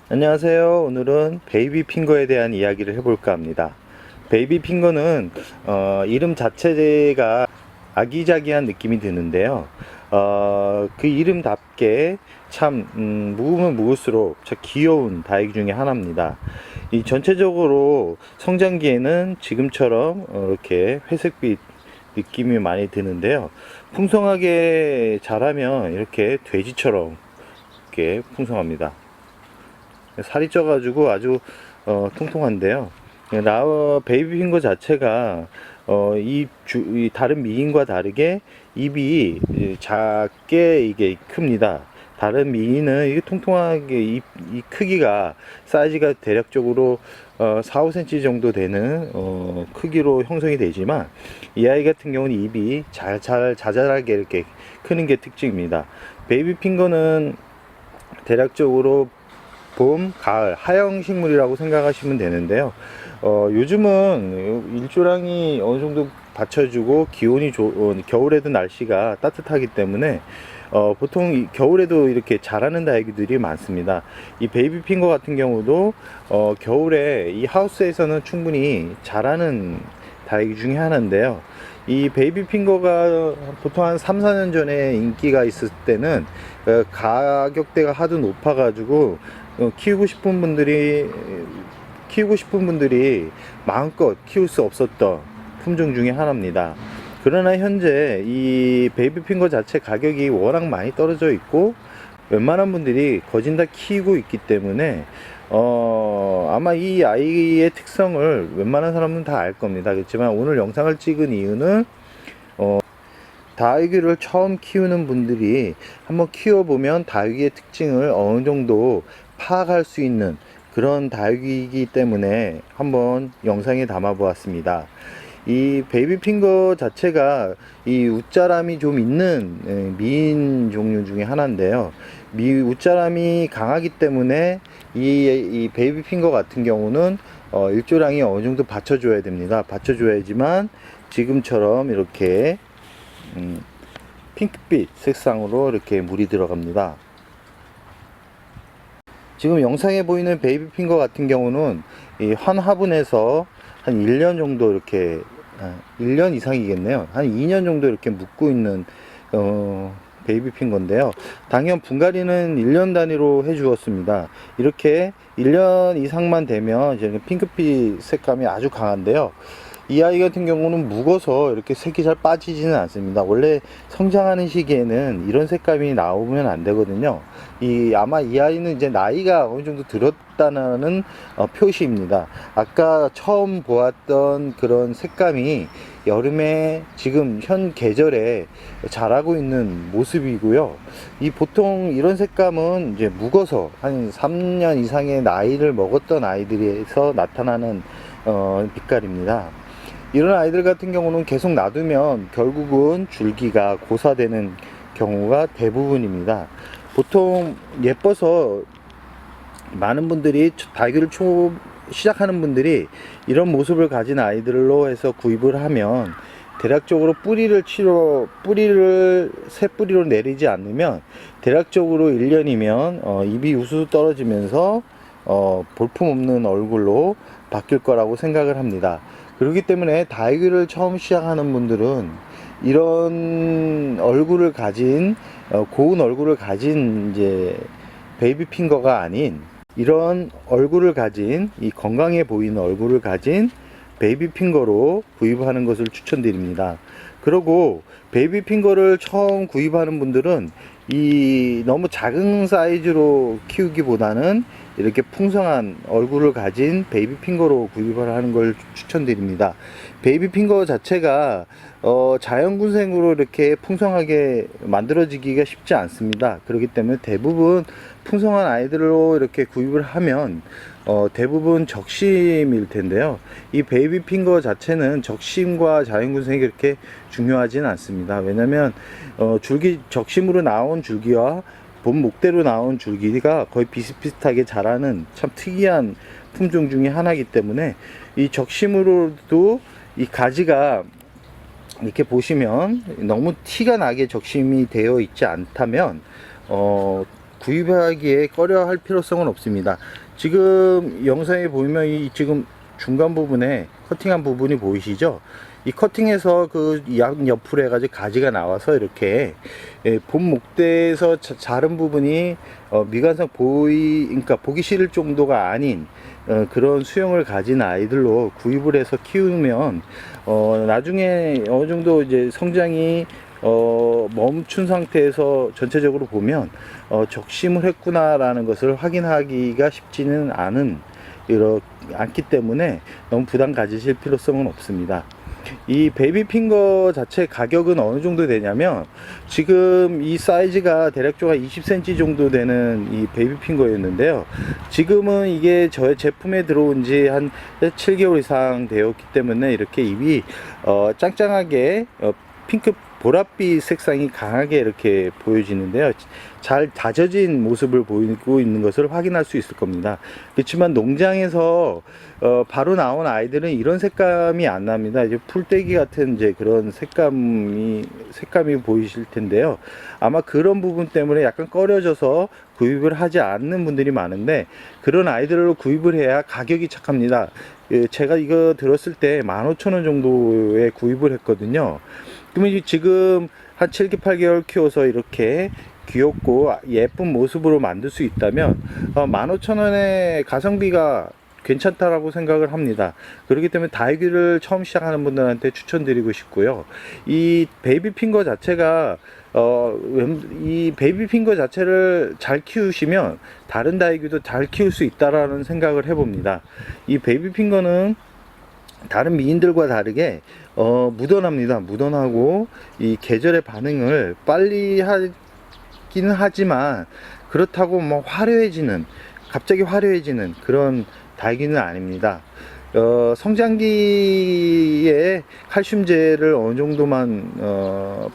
안녕하세요. 오늘은 베이비 핑거에 대한 이야기를 해볼까 합니다. 베이비 핑거는 이름 자체가 아기자기한 느낌이 드는데요. 그 이름답게 참 묵으면 묵을수록 참 귀여운 다육이 중에 하나입니다. 이 전체적으로 성장기에는 지금처럼 이렇게 회색빛 느낌이 많이 드는데요. 풍성하게 자라면 이렇게 돼지처럼 이렇게 풍성합니다. 살이 쪄가지고 아주 통통한데요. 베이비 핑거 자체가 이 다른 미인과 다르게 입이 작게 이게 큽니다. 다른 미인은 이게 통통하게 이 크기가 사이즈가 대략적으로 4, 5cm 정도 되는 크기로 형성이 되지만 이 아이 같은 경우는 입이 자잘하게 이렇게 크는 게 특징입니다. 베이비 핑거는 대략적으로 봄, 가을, 하형 식물이라고 생각하시면 되는데요. 요즘은 일조량이 어느 정도 받쳐주고 기온이 겨울에도 날씨가 따뜻하기 때문에 보통 겨울에도 이렇게 자라는 다육이들이 많습니다. 이 베이비 핑거 같은 경우도 겨울에 이 하우스에서는 충분히 자라는 다육이 중에 하나인데요. 이 베이비 핑거가 보통 한 3, 4년 전에 인기가 있을 때는 가격대가 하도 높아 가지고 키우고 싶은 분들이 마음껏 키울 수 없었던 품종 중에 하나입니다. 그러나 현재 이 베이비 핑거 자체 가격이 워낙 많이 떨어져 있고 웬만한 분들이 거진 다 키우고 있기 때문에 아마 이 아이의 특성을 웬만한 사람은 다 알 겁니다. 그렇지만 오늘 영상을 찍은 이유는 다육이를 처음 키우는 분들이 한번 키워보면 다육이의 특징을 어느 정도 파악할 수 있는 그런 다육이기 때문에 한번 영상에 담아 보았습니다. 이 베이비 핑거 자체가 이 웃자람이 좀 있는 미인 종류 중에 하나인데요. 웃자람이 강하기 때문에 이 베이비 핑거 같은 경우는 일조량이 어느 정도 받쳐줘야 됩니다. 받쳐줘야지만 지금처럼 이렇게 핑크빛 색상으로 이렇게 물이 들어갑니다. 지금 영상에 보이는 베이비 핑거 같은 경우는 이 한 화분에서 한 1년 정도 이렇게 1년 이상이겠네요. 한 2년 정도 이렇게 묵고 있는 베이비 핑거인데요. 당연 분갈이는 1년 단위로 해 주었습니다. 이렇게 1년 이상만 되면 이제 핑크빛 색감이 아주 강한데요. 이 아이 같은 경우는 묵어서 이렇게 색이 잘 빠지지는 않습니다. 원래 성장하는 시기에는 이런 색감이 나오면 안 되거든요. 아마 이 아이는 이제 나이가 어느 정도 들었다는 표시입니다. 아까 처음 보았던 그런 색감이 여름에 지금 현 계절에 자라고 있는 모습이고요. 보통 이런 색감은 이제 묵어서 한 3년 이상의 나이를 먹었던 아이들에서 나타나는 빛깔입니다. 이런 아이들 같은 경우는 계속 놔두면 결국은 줄기가 고사되는 경우가 대부분입니다. 보통 예뻐서 많은 분들이 다육이를 시작하는 분들이 이런 모습을 가진 아이들로 해서 구입을 하면 대략적으로 새 뿌리로 내리지 않으면 대략적으로 1년이면 입이 우수수 떨어지면서 볼품없는 얼굴로 바뀔 거라고 생각을 합니다. 그렇기 때문에 다육이를 처음 시작하는 분들은 이런 얼굴을 가진 고운 얼굴을 가진 이제 베이비 핑거가 아닌 이런 얼굴을 가진 이 건강해 보이는 얼굴을 가진 베이비 핑거로 구입하는 것을 추천드립니다. 그리고 베이비 핑거를 처음 구입하는 분들은 너무 작은 사이즈로 키우기보다는 이렇게 풍성한 얼굴을 가진 베이비 핑거로 구입을 하는 걸 추천드립니다. 베이비 핑거 자체가 자연군생으로 이렇게 풍성하게 만들어지기가 쉽지 않습니다. 그렇기 때문에 대부분 풍성한 아이들로 이렇게 구입을 하면 대부분 적심일 텐데요. 이 베이비 핑거 자체는 적심과 자연군생이 그렇게 중요하지는 않습니다. 왜냐면 적심으로 나온 줄기와 본 목대로 나온 줄기가 거의 비슷비슷하게 자라는 참 특이한 품종 중에 하나이기 때문에 이 적심으로도 이 가지가 이렇게 보시면 너무 티가 나게 적심이 되어 있지 않다면 구입하기에 꺼려 할 필요성은 없습니다. 지금 영상에 보면 이 지금 중간 부분에 커팅한 부분이 보이시죠? 이 커팅해서 그 양 옆으로 해가지고 가지가 나와서 이렇게 본 목대에서 자른 부분이 미관상 그러니까 보기 싫을 정도가 아닌 그런 수영을 가진 아이들로 구입을 해서 키우면 나중에 어느 정도 이제 성장이 멈춘 상태에서 전체적으로 보면 적심을 했구나라는 것을 확인하기가 쉽지는 않기 때문에 너무 부담 가지실 필요성은 없습니다. 이 베이비핑거 자체 가격은 어느 정도 되냐면, 지금 이 사이즈가 대략적으로 20cm 정도 되는 이 베이비핑거였는데요, 지금은 이게 저의 제품에 들어온 지 한 7개월 이상 되었기 때문에 이렇게 입이 짱짱하게 핑크 보랏빛 색상이 강하게 이렇게 보여지는데요, 잘 다져진 모습을 보이고 있는 것을 확인할 수 있을 겁니다. 그렇지만 농장에서 바로 나온 아이들은 이런 색감이 안 납니다. 이제 풀떼기 같은 이제 그런 색감이 보이실 텐데요, 아마 그런 부분 때문에 약간 꺼려져서 구입을 하지 않는 분들이 많은데, 그런 아이들을 구입을 해야 가격이 착합니다. 제가 이거 들었을 때 15,000원 정도에 구입을 했거든요. 그러면 지금 한 7, 8개월 키워서 이렇게 귀엽고 예쁜 모습으로 만들 수 있다면 15,000원의 가성비가 괜찮다라고 생각을 합니다. 그렇기 때문에 다육이를 처음 시작하는 분들한테 추천드리고 싶고요. 이 베이비핑거 자체가 이 베이비핑거 자체를 잘 키우시면 다른 다육이도 잘 키울 수 있다라는 생각을 해봅니다. 이 베이비핑거는 다른 미인들과 다르게 무던합니다. 무던하고 이 계절의 반응을 빨리 하기는 하지만, 그렇다고 뭐 갑자기 화려해지는 그런 다육이는 아닙니다. 성장기에 칼슘제를 어느 정도만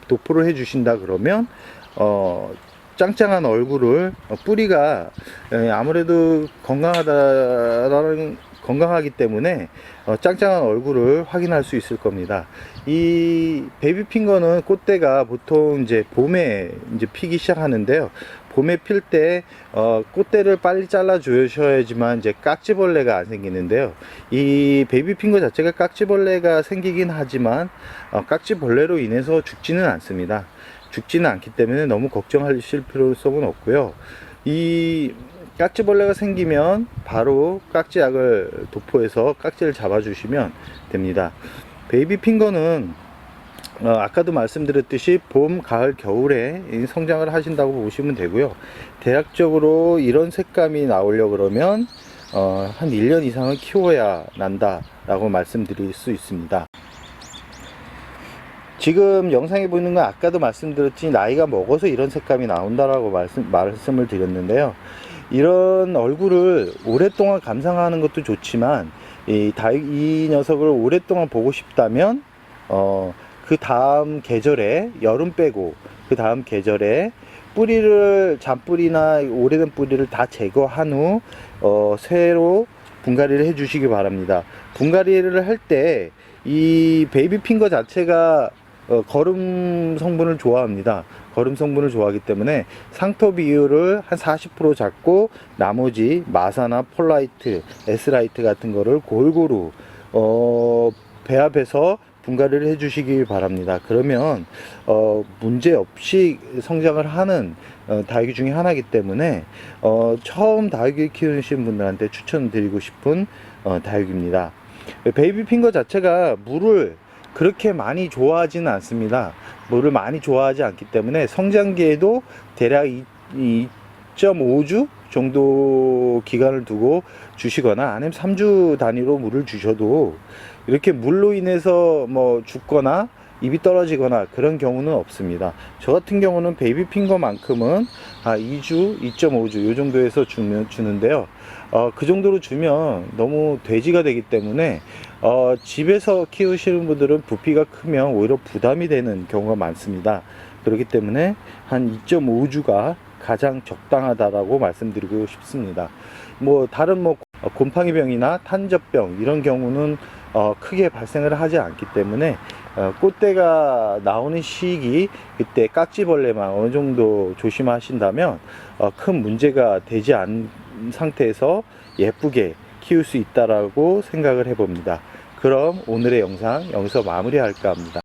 도포를 해 주신다 그러면 짱짱한 얼굴을, 뿌리가 아무래도 건강하기 때문에 짱짱한 얼굴을 확인할 수 있을 겁니다. 이 베이비핑거는 꽃대가 보통 이제 봄에 이제 피기 시작하는데요, 봄에 필 때 꽃대를 빨리 잘라 주셔야지만 이제 깍지벌레가 안 생기는데요, 이 베이비핑거 자체가 깍지벌레가 생기긴 하지만 깍지벌레로 인해서 죽지는 않습니다. 죽지는 않기 때문에 너무 걱정하실 필요성은 없고요. 이 깍지벌레가 생기면 바로 깍지약을 도포해서 깍지를 잡아주시면 됩니다. 베이비핑거는 아까도 말씀드렸듯이 봄, 가을, 겨울에 성장을 하신다고 보시면 되고요. 대략적으로 이런 색감이 나오려고 그러면 한 1년 이상은 키워야 난다라고 말씀드릴 수 있습니다. 지금 영상에 보이는 건 아까도 말씀드렸지, 나이가 먹어서 이런 색감이 나온다라고 말씀을 드렸는데요, 이런 얼굴을 오랫동안 감상하는 것도 좋지만 이 녀석을 오랫동안 보고 싶다면 그 다음 계절에, 여름 빼고 그 다음 계절에 잔뿌리나 오래된 뿌리를 다 제거한 후 새로 분갈이를 해 주시기 바랍니다. 분갈이를 할 때 이 베이비핑거 자체가 거름 성분을 좋아합니다. 거름 성분을 좋아하기 때문에 상토 비율을 한 40% 잡고 나머지 마사나 폴라이트, S라이트 같은 거를 골고루 배합해서 분갈이를 해 주시기 바랍니다. 그러면 문제 없이 성장을 하는 다육이 중에 하나이기 때문에 처음 다육이 키우신 분들한테 추천드리고 싶은 다육입니다. 베이비핑거 자체가 물을 그렇게 많이 좋아하지는 않습니다. 물을 많이 좋아하지 않기 때문에 성장기에도 대략 2.5주 정도 기간을 두고 주시거나, 아니면 3주 단위로 물을 주셔도 이렇게 물로 인해서 뭐 죽거나 입이 떨어지거나 그런 경우는 없습니다. 저 같은 경우는 베이비핑거만큼은 2주, 2.5주 이 정도에서 주는데요, 그 정도로 주면 너무 돼지가 되기 때문에 집에서 키우시는 분들은 부피가 크면 오히려 부담이 되는 경우가 많습니다. 그렇기 때문에 한 2.5주가 가장 적당하다라고 말씀드리고 싶습니다. 뭐 다른 곰팡이병이나 탄저병 이런 경우는 크게 발생을 하지 않기 때문에 꽃대가 나오는 시기, 그때 깍지벌레만 어느 정도 조심하신다면 큰 문제가 되지 않은 상태에서 예쁘게 키울 수 있다라고 생각을 해봅니다. 그럼 오늘의 영상 여기서 마무리할까 합니다.